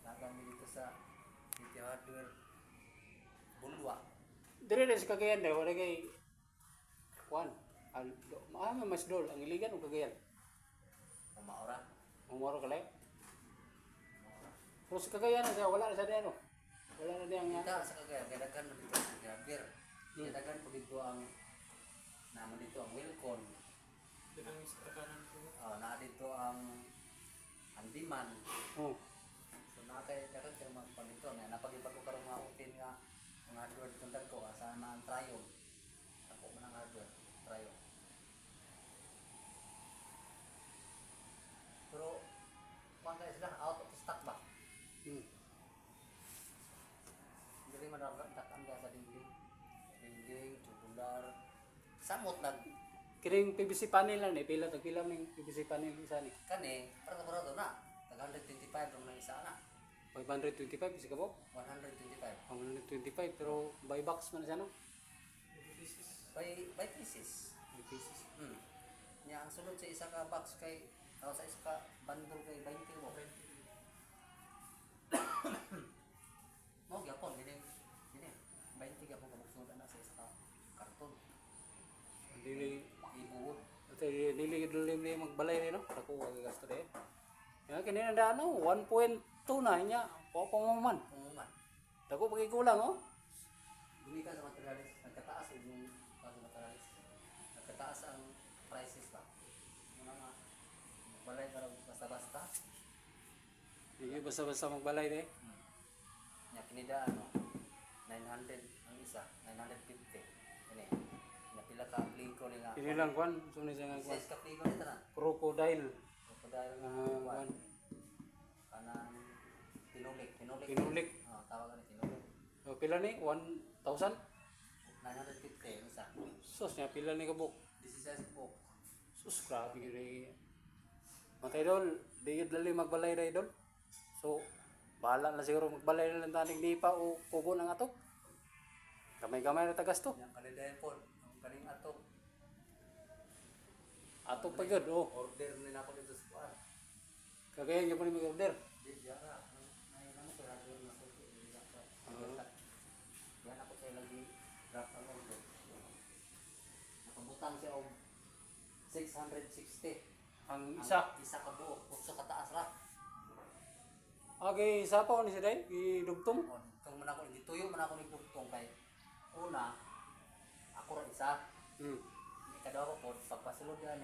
Lagan mi dito sa City Hardware Bulwa. Dire sa Cagayan daw, wala kay Juan. Maaga mas dol ang iligan o Cagayan. Umaura. Umaro ka lang. Umaura. Pero sa Cagayan na siya, wala na siya diyan no. Wala na diyan nga. Kita sa Cagayan, kaya daghan mo dito sa City Hardware. Kaya daghan po dito ang naman dito ang Wilcon. Na dito ang Andiman. Oh. So nakakaya kaya magpalito na napag-iba ko karong mga utin nga mga hardware tundan ko asa na ang Triumph. Ako man ang hardware, Triumph. Pero kung kaya sila out of stock ba? Hindi man dapat takanda sa dinding. Dinding, tubular. Samot nag Kiring PVC panel lang ni, pila ng PVC panel isa ni. kani para na. Tag 125 ang isa na. 525 isa ka po? 125. 125 pero buy box man siya no? By pieces. May pieces. Nya ang sulod sa isa ka box kay sa isa ka bundle kay 20 mo. Mo gyapon gini. 20 gyapon ka buksod na sa isa ka karton. Dili Ibuod. dili magbalay ni no? Ako gasto de. Ya kini na ano 1.2 na niya. Wa pa mo man. Umuman. Dako pagi kulang oh. Gumikan sa materialis, nagkataas yung materialis. Nagkataas ang prices ba. Muna nga balay ka lang basta-basta. Hindi basta-basta magbalay de. Nya kinida ano 900 ang isa, 950. Kani. Napila ka pligo nila. Ini lang kwan, sunod sa nga kwan. Size ka pligo nito na. Crocodile. Crocodile nga Kwan. kanang tinulik. Tinulik. Tawagan ni tinulik. O, pila ni? 1,000? 950 ang isa. Sus niya, pila ni kabuk. This is size po. Sus, grabe yun eh. Mga idol, di yun lali magbalay na idol. So, bahala na siguro magbalay na lang tanig di pa o kubo ng atok. Kamay-kamay na tagas to. Yang kalidayan po, ang kaning atok. Atok pa yun, oh. Order nila ako dito sa kuwan. Kagayan niyo po ni mag-order. Di, yara. Ay, ano ko, hardware na ko. Yan ako sa'yo lagi drop ang order. Nakabutang siya og 660. Ang isa. Isa ka buo, puso kataas ra. Okay, isa pa ko ni si Day, idugtong. Kung man ako, gituyo man ako ni Bugtong kay una, ako ra isa. Ikadawa ko po, pagpasulod yan